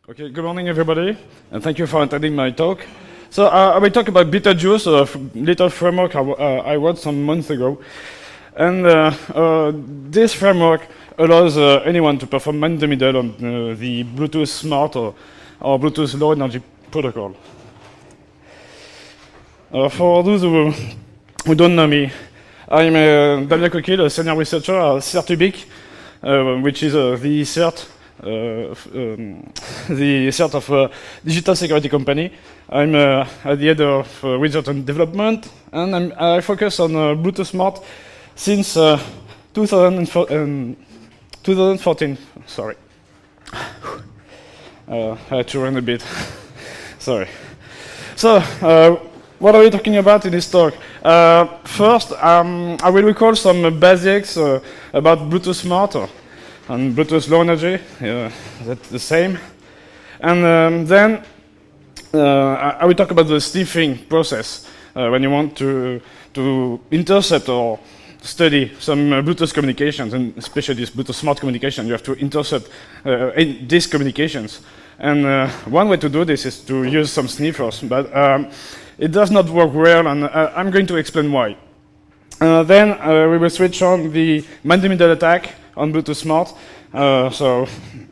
Okay, good morning everybody, and thank you for attending my talk. So I will talk about BtleJuice, a little framework I wrote some months ago. And this framework allows anyone to perform man-in-the-middle on the Bluetooth Smart or Bluetooth Low Energy protocol. For those who don't know me, I'm Damien Cauquil, a senior researcher at CertUbic, which is the cert of a digital security company. I'm at the head of research and development, and I focus on Bluetooth Smart since 2014. Sorry. I had to run a bit. Sorry. So, what are we talking about in this talk? First, I will recall some basics about Bluetooth Smart and Bluetooth Low Energy. That's the same. And then I will talk about the sniffing process when you want to intercept or study some Bluetooth communications, and especially this Bluetooth Smart communication. You have to intercept these communications. And one way to do this is to use some sniffers, but it does not work well, and I'm going to explain why. Then we will switch on the man-in-the-middle attack on Bluetooth Smart. So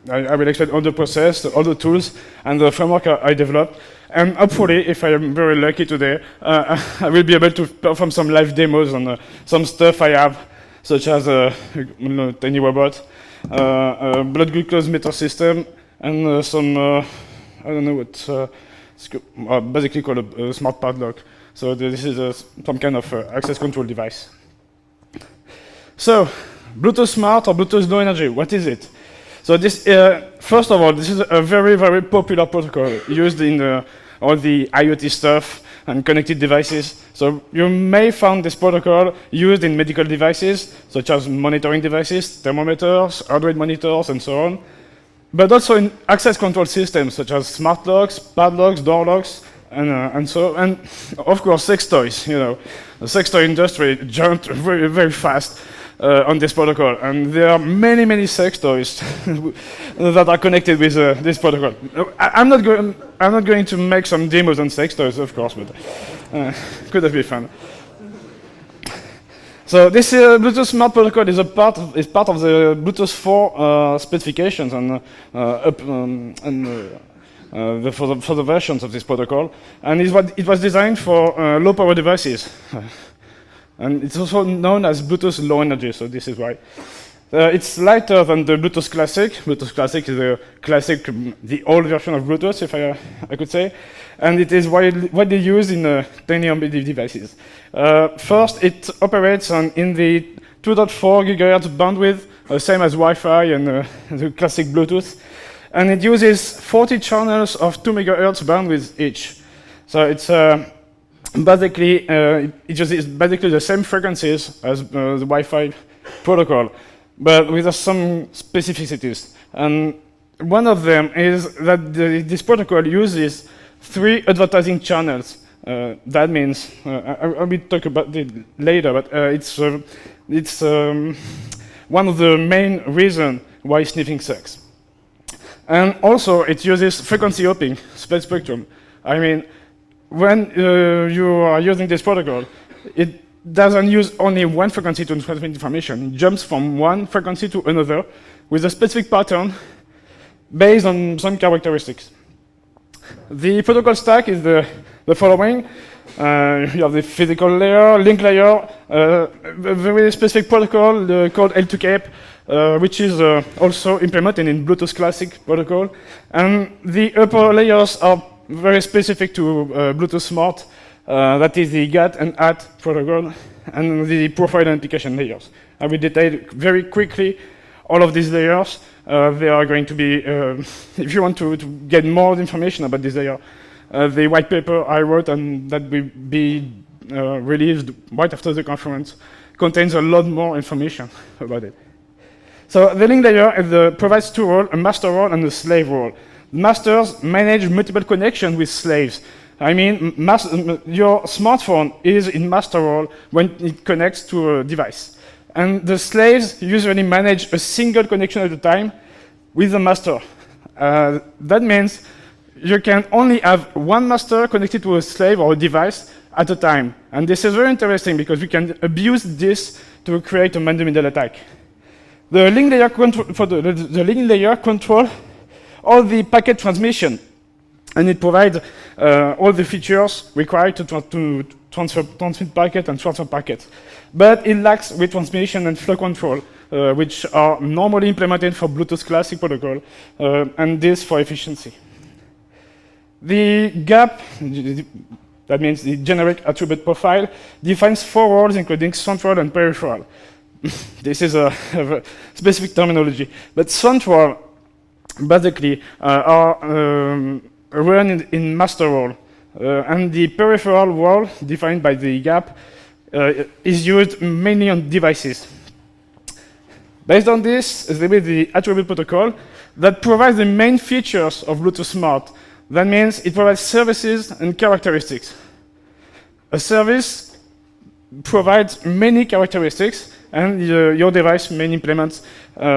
I will explain all the process, all the tools, and the framework I developed. And hopefully, if I am very lucky today, I will be able to perform some live demos on some stuff I have, such as a tiny robot, a blood glucose meter system, and some, I don't know what, it's basically called a smart padlock. So this is some kind of access control device. So, Bluetooth Smart or Bluetooth Low Energy, what is it? So this, first of all, this is a very, very popular protocol used in all the IoT stuff and connected devices. So you may find this protocol used in medical devices, such as monitoring devices, thermometers, heart rate monitors, and so on. But also in access control systems, such as smart locks, padlocks, door locks, and so, and of course, sex toys. You know, the sex toy industry jumped very, very fast on this protocol, and there are many, many sex toys that are connected with this protocol. I'm not going to make some demos on sex toys, of course, but could have been fun. So this Bluetooth Smart protocol is part of the Bluetooth 4 specifications and for the versions of this protocol, and it was designed for low power devices. And it's also known as Bluetooth Low Energy, so this is why. It's lighter than the Bluetooth Classic. Bluetooth Classic is the old version of Bluetooth, if I could say. And it is widely used in tiny embedded devices. First, it operates in the 2.4 gigahertz bandwidth, same as Wi-Fi and the classic Bluetooth. And it uses 40 channels of 2 megahertz bandwidth each. So it's basically, it uses basically the same frequencies as the Wi-Fi protocol, but with some specificities. And one of them is that this protocol uses 3 advertising channels. That means, I will talk about it later, but it's one of the main reasons why sniffing sucks. And also, it uses frequency hopping, split spectrum. I mean, when you are using this protocol, it doesn't use only one frequency to transmit information. It jumps from one frequency to another with a specific pattern based on some characteristics. The protocol stack is the following. You have the physical layer, link layer, a very specific protocol called L2CAP, which is also implemented in Bluetooth Classic protocol. And the upper layers are very specific to Bluetooth Smart, that is the GATT and AT protocol, and the profile identification layers. I will detail very quickly all of these layers. They are going to be, if you want to get more information about this layer, the white paper I wrote and that will be released right after the conference contains a lot more information about it. So the link layer provides 2 roles, a master role and a slave role. Masters manage multiple connections with slaves. I mean, your smartphone is in master role when it connects to a device. And the slaves usually manage a single connection at a time with the master. That means you can only have one master connected to a slave or a device at a time. And this is very interesting because we can abuse this to create a man-in-the-middle attack. The link layer the link layer control all the packet transmission, and it provides all the features required to transmit packet and transfer packets. But it lacks retransmission and flow control, which are normally implemented for Bluetooth Classic protocol, and this for efficiency. The GAP, that means the generic attribute profile, defines 4 roles including central and peripheral. This is a specific terminology, but central basically are run in master role, and the peripheral role defined by the GAP is used mainly on devices. Based on this, there is the attribute protocol that provides the main features of Bluetooth Smart. That means it provides services and characteristics. A service provides many characteristics, and your device may implement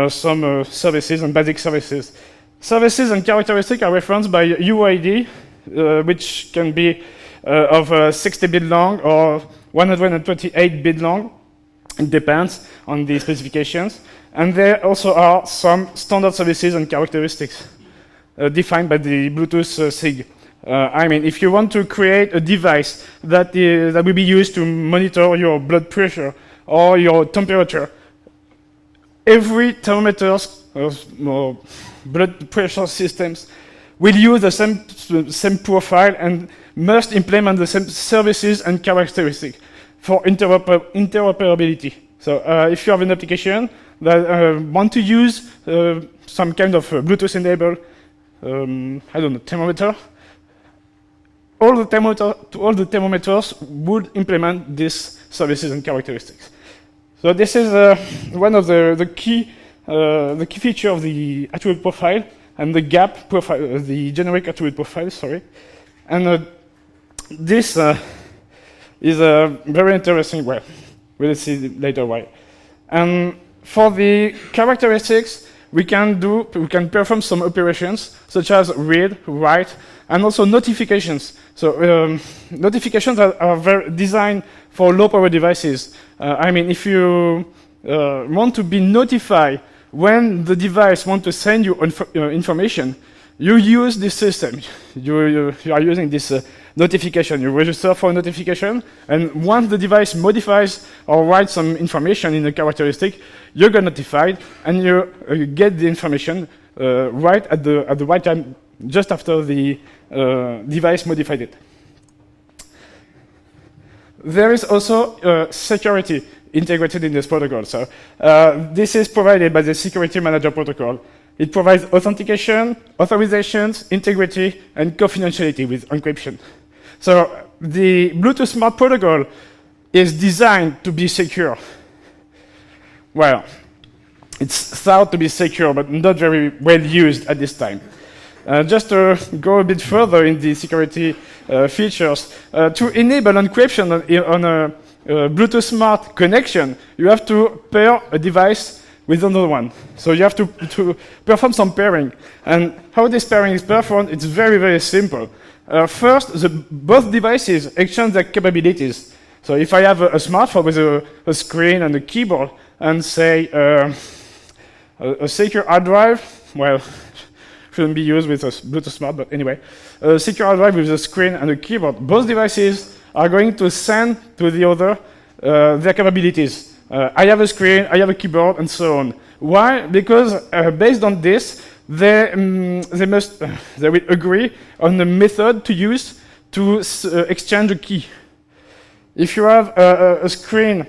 some services and basic services. Services and characteristics are referenced by UID, which can be of 60 bit long or 128 bit long. It depends on the specifications. And there also are some standard services and characteristics defined by the Bluetooth SIG. I mean, if you want to create a device that will be used to monitor your blood pressure or your temperature, every thermometers or blood pressure systems will use the same profile and must implement the same services and characteristics for interoperability. So if you have an application that want to use some kind of Bluetooth-enabled, I don't know, thermometer, all the thermometers would implement these services and characteristics. So this is one of the key feature of the attribute profile and the GAP profile, the generic attribute profile. Sorry, and this is very interesting. Well, we'll see later why. And for the characteristics, we can perform some operations such as read, write, and also notifications. So notifications are designed for low power devices. I mean, if you want to be notified when the device wants to send you information, you use this system. You are using this notification. You register for a notification, and once the device modifies or writes some information in the characteristic, you get notified, and you get the information right at the right time, just after the device modified it. There is also security integrated in this protocol. So this is provided by the Security Manager protocol. It provides authentication, authorizations, integrity, and confidentiality with encryption. So the Bluetooth Smart protocol is designed to be secure. Well, it's thought to be secure, but not very well used at this time. Just to go a bit further in the security features, to enable encryption on a Bluetooth Smart connection, you have to pair a device with another one. So you have to perform some pairing. And how this pairing is performed, it's very, very simple. First, both devices exchange their capabilities. So if I have a smartphone with a screen and a keyboard, and say a secure hard drive, well, shouldn't be used with a Bluetooth Smart, but anyway, a secure hard drive with a screen and a keyboard, both devices are going to send to the other their capabilities. I have a screen, I have a keyboard, and so on. Why? Because based on this, they will agree on the method to use to exchange a key. If you have a screen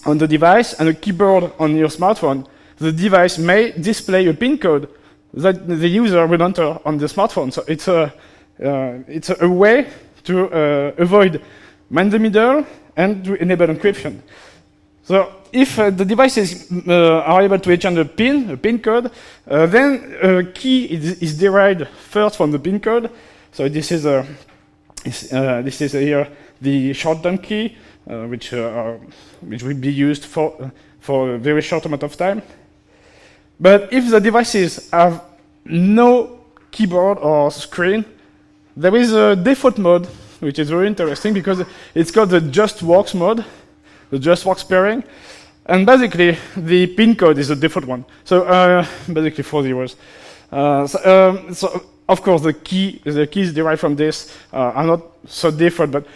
on the device and a keyboard on your smartphone, the device may display a PIN code that the user will enter on the smartphone. So it's a way to avoid man-in-the-middle and to enable encryption. So if the devices are able to exchange a PIN code, then a key is derived first from the PIN code. So this is here the short-term key, which will be used for a very short amount of time. But if the devices have no keyboard or screen. There is a default mode, which is very interesting because it's called the Just Works mode, the Just Works pairing. And basically, the pin code is the default one. So basically 4 zeros. So of course, the keys derived from this are not so different, but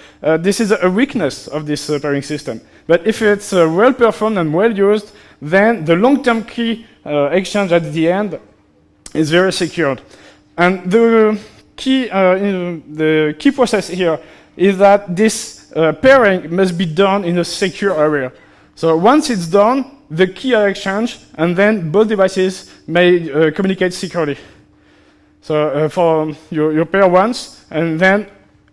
this is a weakness of this pairing system. But if it's well performed and well used, then the long-term key exchange at the end is very secured. And the key process here is that this pairing must be done in a secure area. So once it's done, the key are exchanged, and then both devices may communicate securely. So for you pair once, and then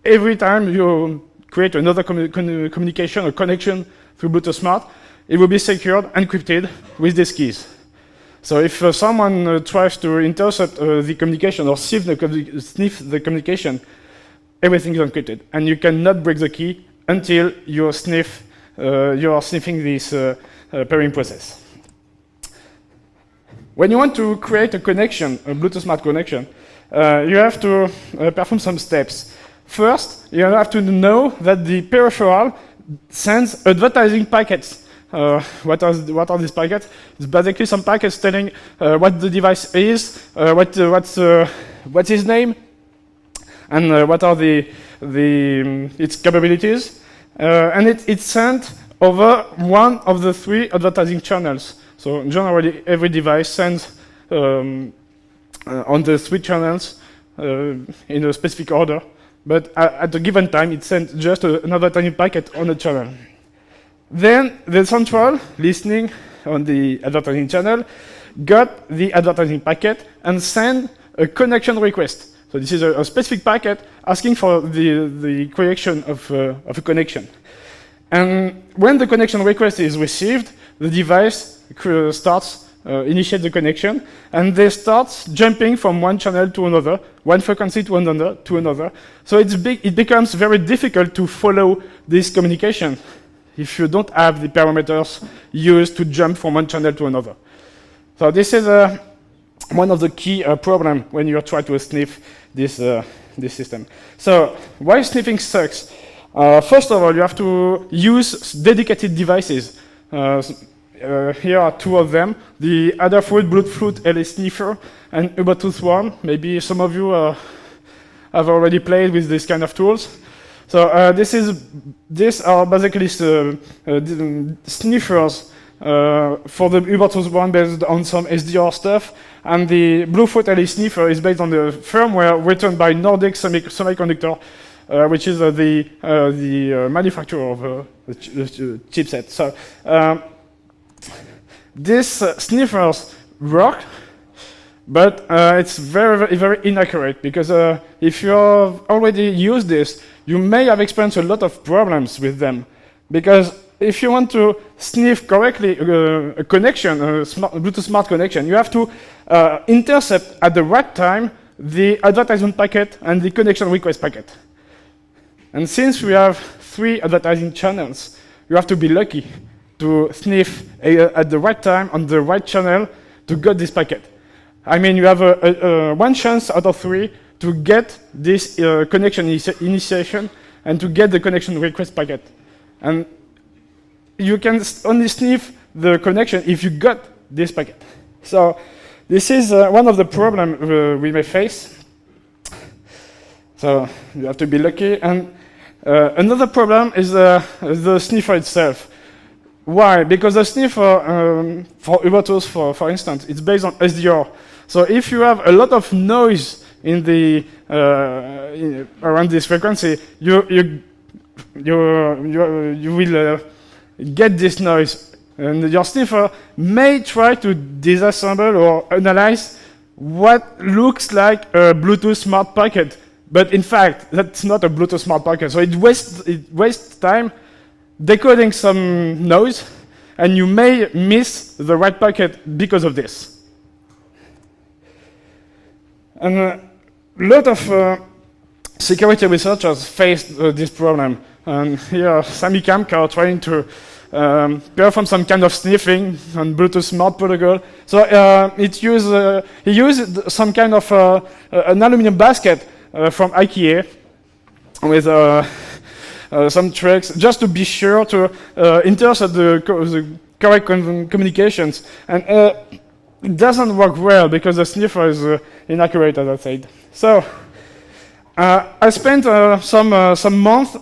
every time you create another communication or connection through Bluetooth Smart, it will be secured, encrypted with these keys. So if someone tries to intercept the communication or sniff the communication, everything is encrypted, and you cannot break the key until you are sniffing this pairing process. When you want to create a connection, a Bluetooth Smart connection, you have to perform some steps. First, you have to know that the peripheral sends advertising packets. What are these packets? It's basically some packets telling what the device is, what's its name, and what are its capabilities. And it's sent over one of the 3 advertising channels. So generally, every device sends on the 3 channels in a specific order. But at a given time, it sends just an advertising packet on a channel. Then the central, listening on the advertising channel, got the advertising packet and sent a connection request. So this is a specific packet asking for the creation of a connection. And when the connection request is received, the device initiates the connection, and they start jumping from one channel to another, one frequency to another. So it becomes very difficult to follow this communication if you don't have the parameters used to jump from one channel to another. So this is one of the key problems when you try to sniff this system. So why sniffing sucks? First of all, you have to use dedicated devices. Here are 2 of them, the Adafruit Bluetooth LA Sniffer and Ubuntu One. Maybe some of you have already played with this kind of tools. So these are basically sniffers for the Ubuntu One based on some SDR stuff, and the Bluetooth LA Sniffer is based on the firmware written by Nordic Semiconductor, which is the manufacturer of the chipset. So these sniffers work, but it's very, very inaccurate, because if you have already used this, you may have experienced a lot of problems with them. Because if you want to sniff correctly a connection, a Bluetooth Smart connection, you have to intercept at the right time the advertisement packet and the connection request packet. And since we have 3 advertising channels, you have to be lucky to sniff at the right time on the right channel to get this packet. I mean, you have one chance out of 3 to get this connection initiation and to get the connection request packet. And you can only sniff the connection if you got this packet. So this is one of the problems we may face. So you have to be lucky. And another problem is the sniffer itself. Why? Because the sniffer for Ubuntu, for instance, it's based on SDR. So if you have a lot of noise in the around this frequency, you will get this noise, and your sniffer may try to disassemble or analyze what looks like a Bluetooth Smart packet, but in fact that's not a Bluetooth Smart packet. So it wastes time decoding some noise, and you may miss the right packet because of this. And a lot of security researchers faced this problem. And here, Sami Kamka are trying to perform some kind of sniffing on Bluetooth Smart protocol. So he used some kind of an aluminum basket from IKEA with some tricks just to be sure to intercept the correct communications. And it doesn't work well because the sniffer is inaccurate, as I said. So I spent some months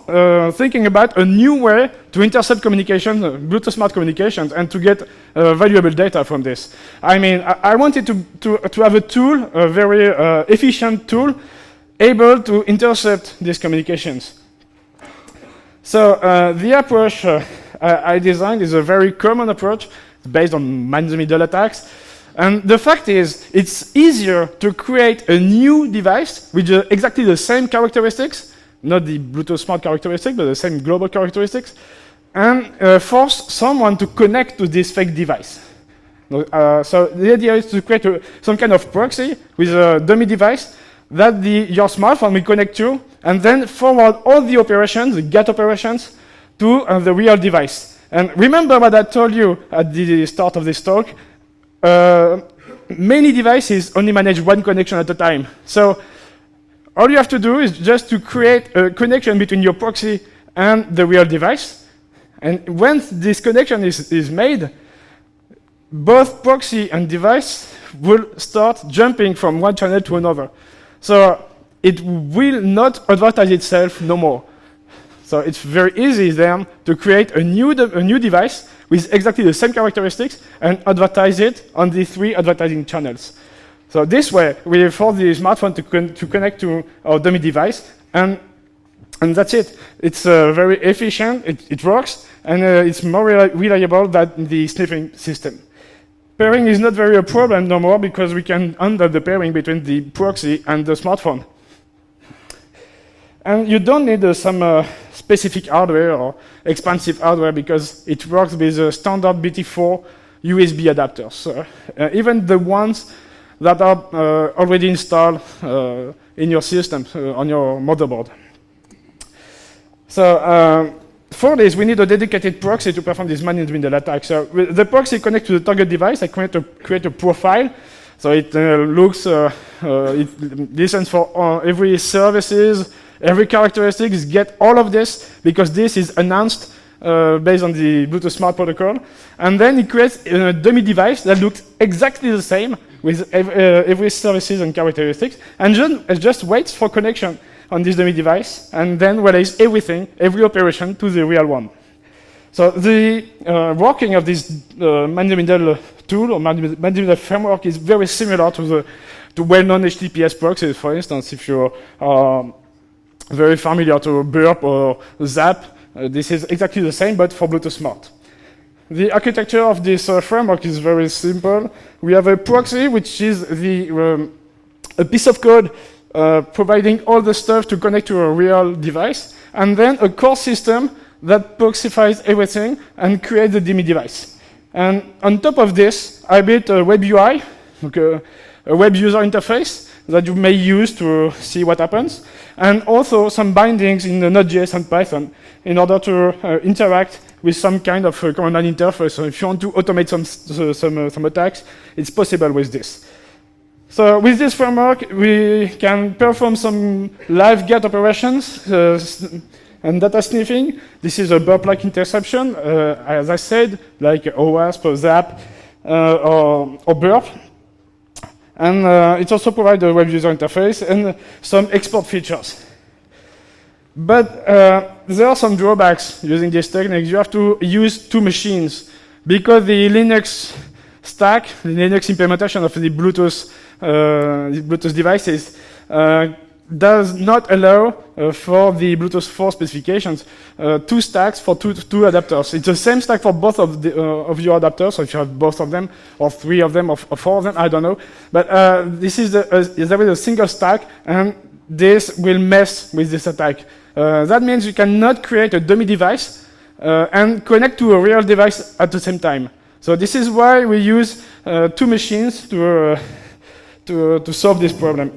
thinking about a new way to intercept communication, Bluetooth Smart communications, and to get valuable data from this. I mean, I wanted to have a tool, a very efficient tool, able to intercept these communications. So the approach I designed is a very common approach. It's based on man-in-the-middle attacks. And the fact is, it's easier to create a new device with exactly the same characteristics, not the Bluetooth Smart characteristics, but the same global characteristics, and force someone to connect to this fake device. So the idea is to create some kind of proxy with a dummy device that your smartphone will connect to, and then forward all the operations, the GET operations, to the real device. And remember what I told you at the start of this talk. Many devices only manage one connection at a time. So all you have to do is just to create a connection between your proxy and the real device. And once this connection is made, both proxy and device will start jumping from one channel to another. So it will not advertise itself no more. So it's very easy then to create a new device with exactly the same characteristics and advertise it on the 3 advertising channels. So this way, we force the smartphone to connect to our dummy device, and that's it. It's very efficient, it works, and it's more reliable than the sniffing system. Pairing is not very a problem no more because we can handle the pairing between the proxy and the smartphone. And you don't need some specific hardware or expensive hardware because it works with a standard BT4 USB adapters. So, even the ones that are already installed in your system, on your motherboard. So for this, we need a dedicated proxy to perform this man-in-the-middle attack. So the proxy connects to the target device. I create a profile. So it it listens for every services, every characteristics, get all of this, because this is announced based on the Bluetooth Smart protocol. And then it creates a dummy device that looks exactly the same with every services and characteristics, and just waits for connection on this dummy device, and then relays everything, every operation, to the real one. So the working of this man-in-the-middle tool or man-in-the-middle framework is very similar to well-known HTTPS proxies. For instance, if you're very familiar to Burp or Zap, this is exactly the same, but for Bluetooth Smart. The architecture of this framework is very simple. We have a proxy, which is a piece of code providing all the stuff to connect to a real device, and then a core system that proxifies everything and creates the dummy device. And on top of this, I built a web UI, okay, a web user interface that you may use to see what happens, and also some bindings in Node.js and Python in order to interact with some kind of command line interface. So if you want to automate some attacks, it's possible with this. So with this framework, we can perform some live GET operations and data sniffing. This is a burp-like interception, as I said, like OWASP or ZAP or burp. And it also provides a web user interface and some export features. But there are some drawbacks using this technique. You have to use 2 machines because the Linux stack, the Linux implementation of the Bluetooth devices does not allow for the Bluetooth 4 specifications 2 stacks for two adapters. It's the same stack for both of your adapters, so if you have both of them, or 3 of them, or 4 of them, I don't know. But this is there is a single stack, and this will mess with this attack. That means you cannot create a dummy device and connect to a real device at the same time. So this is why we use 2 machines to solve this problem.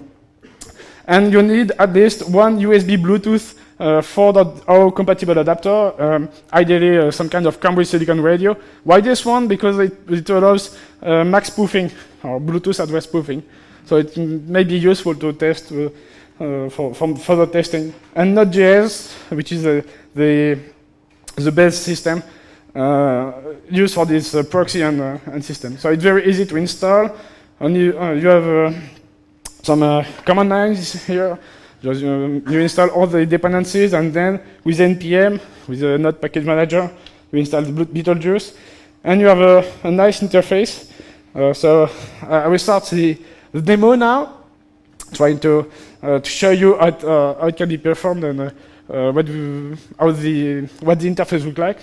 And you need at least 1 USB Bluetooth 4.0 compatible adapter, ideally some kind of Cambridge Silicon radio. Why this one? Because it allows MAC spoofing or Bluetooth address spoofing. So it may be useful to test for further testing. And Node.js, which is the base system used for this proxy and system. So it's very easy to install. And you have some command lines here. Just, you install all the dependencies, and then with npm, with the Node package manager, you install the BtleJuice, and you have a nice interface. So I will start the demo now, trying to show you how it can be performed and what the interface looks like.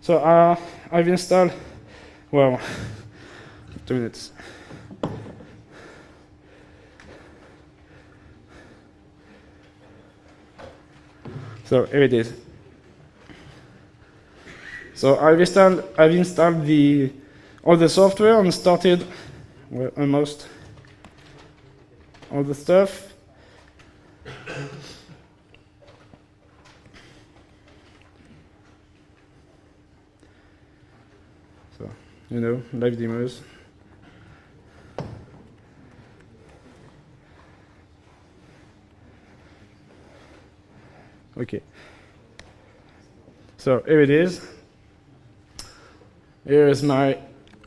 So I've installed, well, 2 minutes. So here it is. So I've installed all the software and started almost all the stuff. So, you know, live demos. Okay. So here it is. Here is my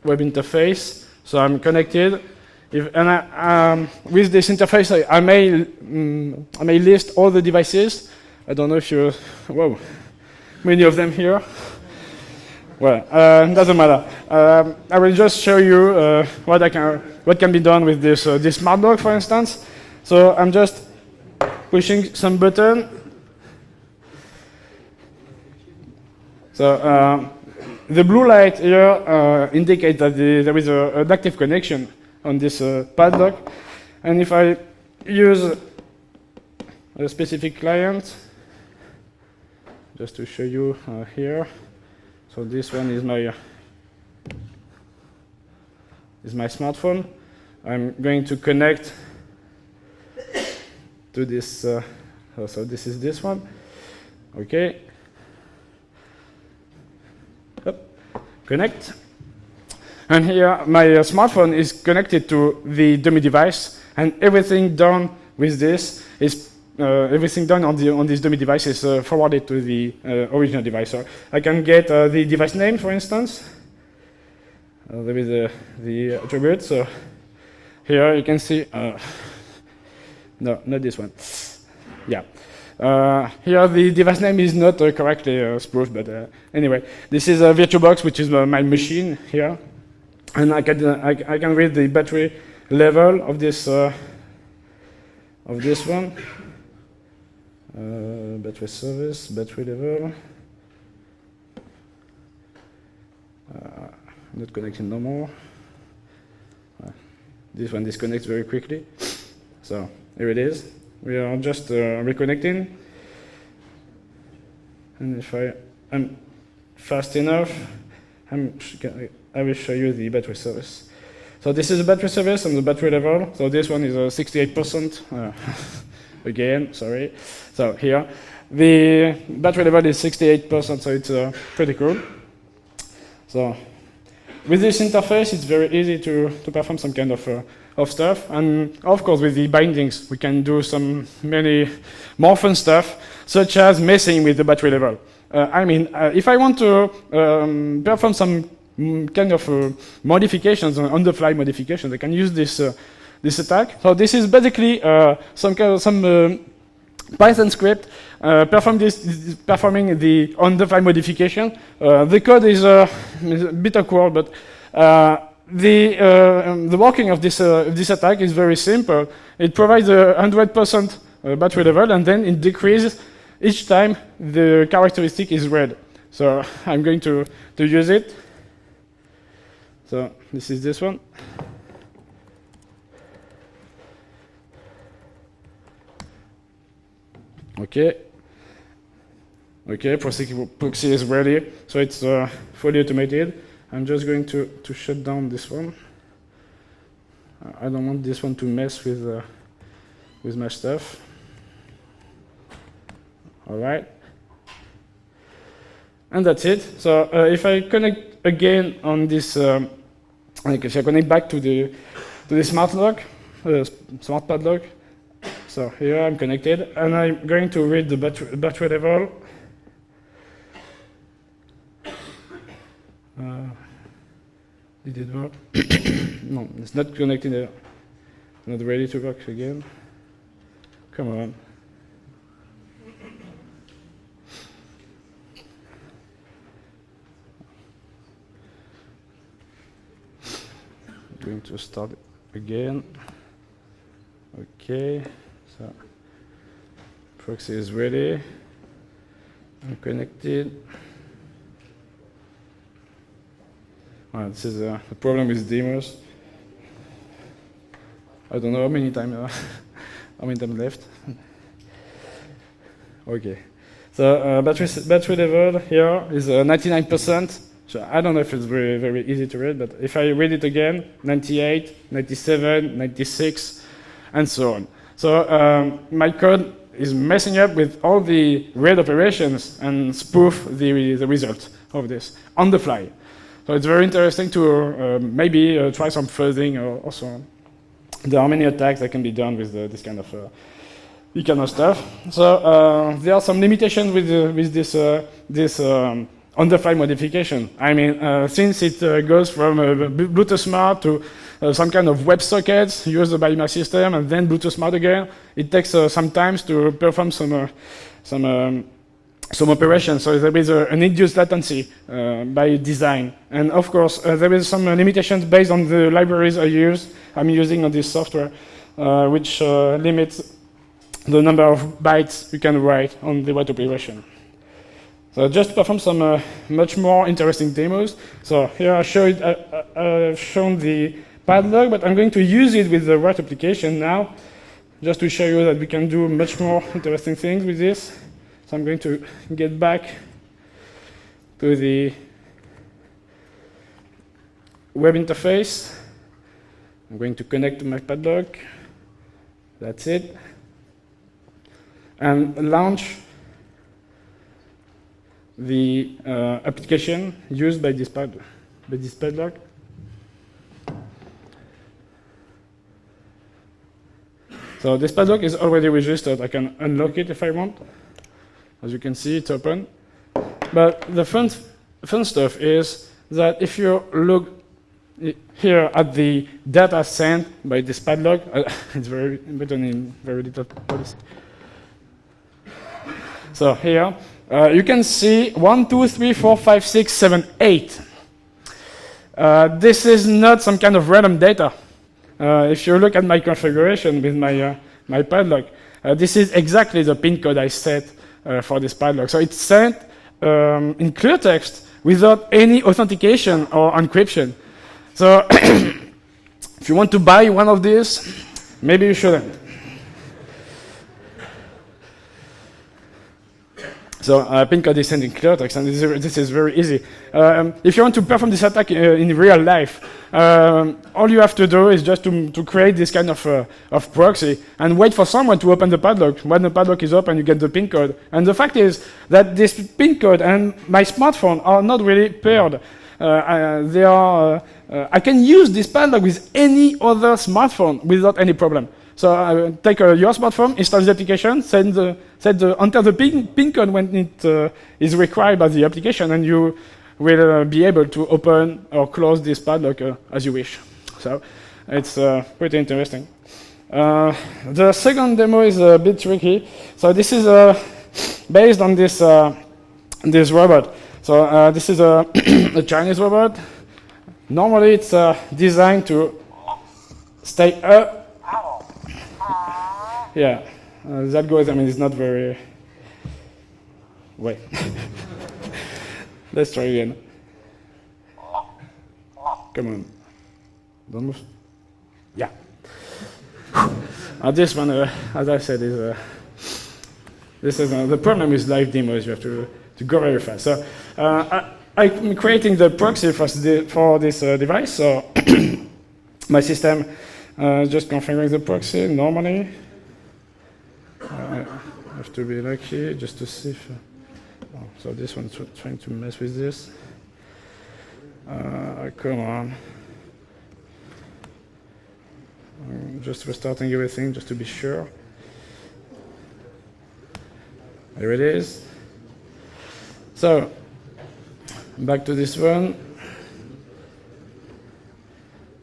web interface. So I'm connected. With this interface, I may list all the devices. I don't know if you, whoa, many of them here. Well, doesn't matter. I will just show you what can be done with this smart dog, for instance. So I'm just pushing some button. So the blue light here indicates that there is an active connection on this padlock. And if I use a specific client, just to show you here, so this one is my smartphone. I'm going to connect to this. So this is this one. Okay. Connect. And here my smartphone is connected to the dummy device, and everything done with this is everything done on this dummy device is forwarded to the original device. So I can get the device name, for instance. There is the attribute. So here you can see. No, not this one. Yeah. Here the device name is not correctly spoofed, but anyway, this is a VirtualBox, which is my machine here, and I can read the battery level of this one. Battery service, battery level. Not connecting no more. This one disconnects very quickly. So here it is. We are just reconnecting, and if I'm fast enough, I will show you the battery service. So this is the battery service and the battery level. So this one is 68%. Again, sorry. So here, the battery level is 68%, so it's pretty cool. So with this interface, it's very easy to perform some kind of stuff, and of course with the bindings we can do many more fun stuff, such as messing with the battery level. If I want to perform some kind of modifications, on-the-fly modifications, I can use this attack. So this is basically some Python script performing the on-the-fly modification. The code is a bit awkward, but the working of this attack is very simple. It provides 100% battery level, and then it decreases each time the characteristic is read. So I'm going to use it. So this is this one. Okay. Okay, proxy is ready. So it's fully automated. I'm just going to shut down this one. I don't want this one to mess with my stuff. All right. And that's it. So if I connect again on this, like if I connect back to the smart lock, smart padlock. So here I'm connected, and I'm going to read the battery level. Did it work? No, it's not connected. Not ready to work again. Come on. Going to start again. Okay, so proxy is ready. I'm connected. This is the problem with demos. I don't know how many time left. Okay, so battery level here is 99%. So I don't know if it's very, very easy to read, but if I read it again, 98, 97, 96, and so on. So my code is messing up with all the read operations and spoof the result of this on the fly. So it's very interesting to maybe try some fuzzing or so on. There are many attacks that can be done with this kind of stuff. So there are some limitations with this on-the-fly modification. I mean, since it goes from Bluetooth Smart to some kind of WebSockets used by my system, and then Bluetooth Smart again, it takes some time to perform some operations. So there is an induced latency by design. And of course, there is some limitations based on the libraries I'm using on this software, which limits the number of bytes you can write on the web operation. So just to perform some much more interesting demos. So here I've shown the padlock, but I'm going to use it with the write application now, just to show you that we can do much more interesting things with this. So I'm going to get back to the web interface. I'm going to connect to my padlock. That's it. And launch the application used by this padlock. So this padlock is already registered. I can unlock it if I want. As you can see, it's open. But the fun stuff is that if you look here at the data sent by this padlock, it's very written in very little policy. So here, you can see 1, 2, 3, 4, 5, 6, 7, 8. This is not some kind of random data. If you look at my configuration with my padlock, this is exactly the pin code I set for this padlock. So it's sent in clear text without any authentication or encryption. So if you want to buy one of these, maybe you shouldn't. So pin code is sent in clear text, and this is very easy. If you want to perform this attack in real life, all you have to do is just to create this kind of proxy and wait for someone to open the padlock. When the padlock is open, you get the pin code. And the fact is that this pin code and my smartphone are not really paired. I can use this padlock with any other smartphone without any problem. So take your smartphone, install the application, enter the pin code when it is required by the application, and you will be able to open or close this padlock as you wish. So it's pretty interesting. The second demo is a bit tricky. So this is based on this robot. So this is a Chinese robot. Normally it's designed to stay up. Yeah, that goes, I mean, it's not very... Wait. Let's try again. Come on. Don't move. Yeah. This one, as I said, is the problem with live demos. You have to go very fast. So I'm creating the proxy for this device. So my system just configuring the proxy normally. have to be lucky just to see if... oh, so this one's trying to mess with this. Come on. Just restarting everything just to be sure. There it is. So, back to this one.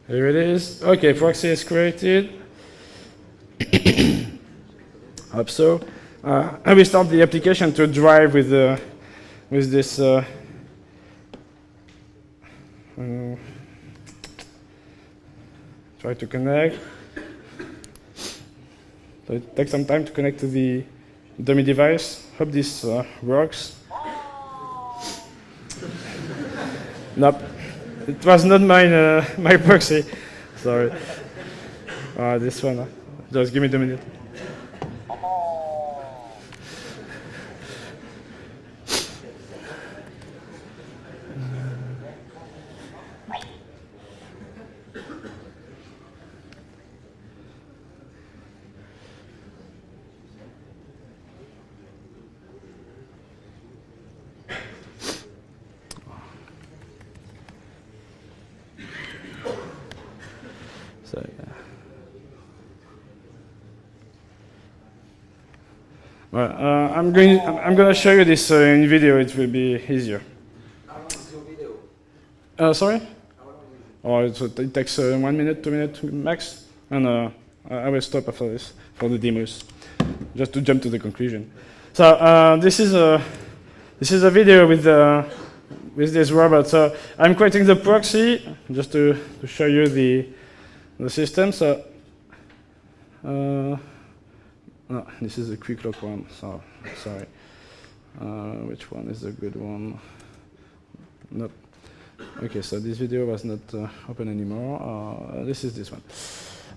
Here it is. Okay, proxy is created. Hope so. I will start the application to drive with this. Try to connect. So it takes some time to connect to the dummy device. Hope this works. Nope, it was not my proxy. Sorry. This one. Just give me 2 minutes. Well, I'm going to show you this in video. It will be easier. How long is your video? Sorry? It takes 1 minute, 2 minutes max, and I will stop after this for the demos, just to jump to the conclusion. So this is a video with this robot. So I'm creating the proxy just to show you the system. So. No, this is a quick lock one, so sorry. Which one is the good one? Nope. Okay, so this video was not open anymore. This is this one.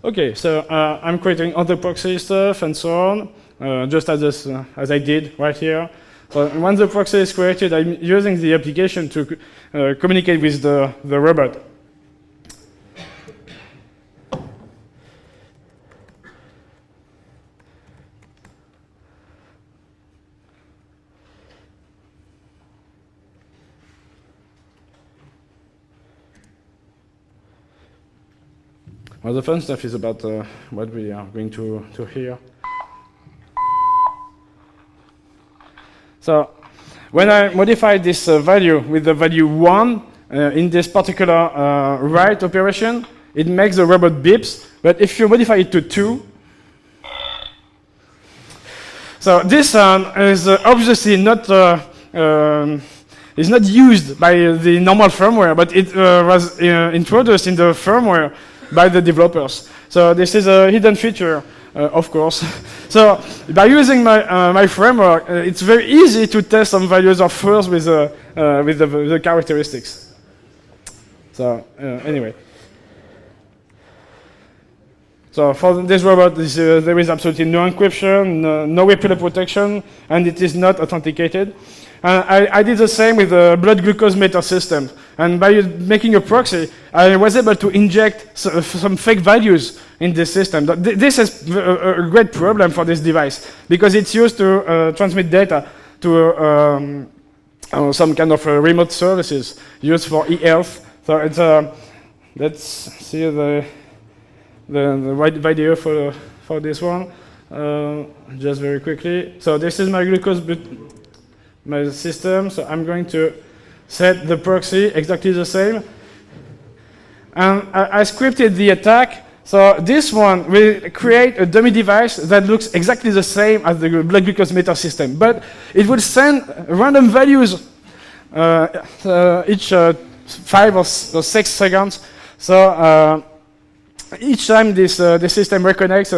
Okay, so I'm creating other proxy stuff and so on, just as I did right here. So once the proxy is created, I'm using the application to communicate with the robot. Well, the fun stuff is about what we are going to hear. So, when I modify this value with the value 1 in this particular write operation, it makes the robot beeps. But if you modify it to 2, so this is obviously not is not used by the normal firmware, but it was introduced in the firmware by the developers. So this is a hidden feature, of course. So by using my framework, it's very easy to test some values of first with the characteristics. So anyway. So for this robot, there is absolutely no encryption, no WebPillow protection, and it is not authenticated. I did the same with the blood glucose meter system. And by making a proxy, I was able to inject some fake values in this system. This is a great problem for this device, because it's used to transmit data to some kind of remote services used for e-health. So it's let's see the right video for this one, just very quickly. So this is my glucose my system. So I'm going to set the proxy exactly the same, and I scripted the attack. So this one will create a dummy device that looks exactly the same as the blood glucose meter system, but it will send random values each 5 or 6 seconds. So each time this system reconnects,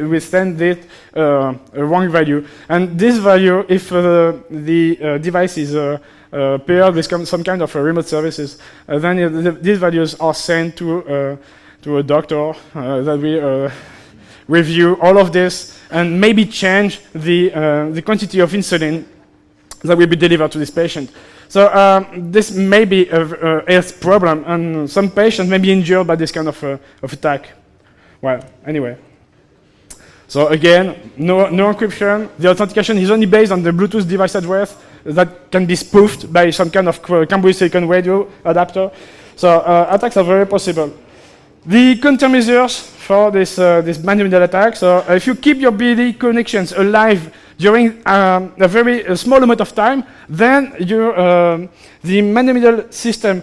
we send it a wrong value. And this value, if the device is paired with some kind of remote services, then these values are sent to a doctor that will review all of this and maybe change the quantity of insulin that will be delivered to this patient. So this may be a health problem, and some patients may be injured by this kind of attack. Well, anyway. So again, no encryption. The authentication is only based on the Bluetooth device address that can be spoofed by some kind of Cambridge Silicon radio adapter. So attacks are very possible. The countermeasures for this man-in-the-middle attack. So if you keep your BD connections alive during a very small amount of time, then the man-in-the-middle system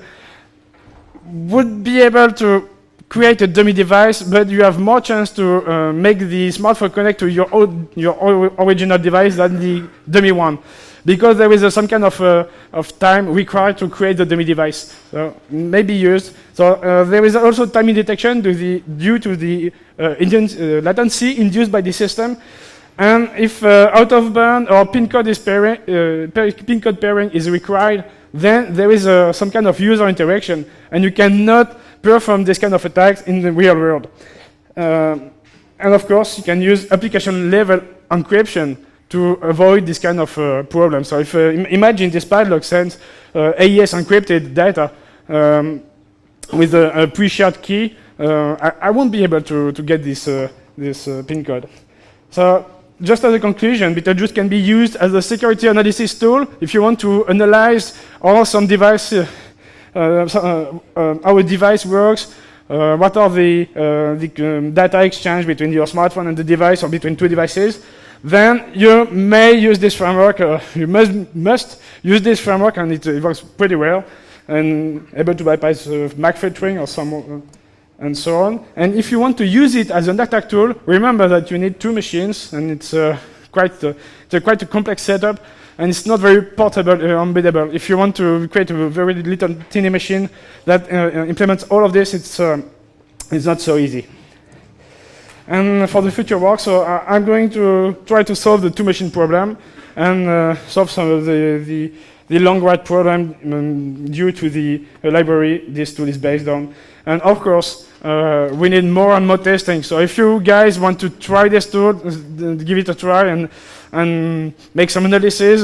would be able to create a dummy device, but you have more chance to make the smartphone connect to your original device than the dummy one, because there is some kind of time required to create the dummy device. So maybe used. So there is also timing detection due to the latency induced by the system. And if out of band or pin code pairing is required, then there is some kind of user interaction, and you cannot perform this kind of attacks in the real world. And of course, you can use application-level encryption to avoid this kind of problem. So if imagine this padlock sends AES encrypted data with a pre-shared key, I won't be able to get this pin code. So just as a conclusion, BtleJuice can be used as a security analysis tool if you want to analyze how some device, how a device works, what are the data exchange between your smartphone and the device or between two devices. Then you may use this framework. You must use this framework, and it works pretty well, and able to bypass MAC filtering or some. And so on. And if you want to use it as an attack tool, remember that you need two machines, and it's quite a complex setup, and it's not very portable or embeddable. If you want to create a very little tiny machine that implements all of this, it's not so easy. And for the future work, so I'm going to try to solve the two-machine problem and solve some of the long write problem due to the library this tool is based on. And of course, we need more and more testing. So if you guys want to try this tool, give it a try and make some analysis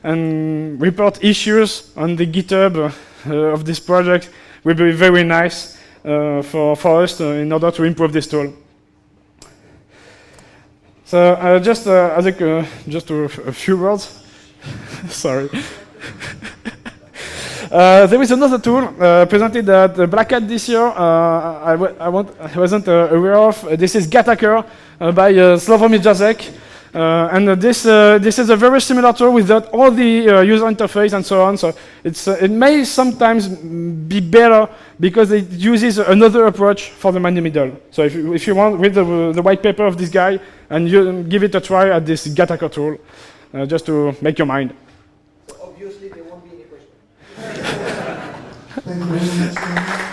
and report issues on the GitHub of this project, will be very nice for us in order to improve this tool. So just a few words. Sorry. There is another tool presented at Black Hat this year. I wasn't aware of. This is GreHack by Slavomir Jacek. And this is a very similar tool without all the user interface and so on. So it may sometimes be better because it uses another approach for the man-in-the-middle. So if you want, read the white paper of this guy and you give it a try at this GreHack tool, just to make your mind. Obviously, there won't be any question. Thank you very much.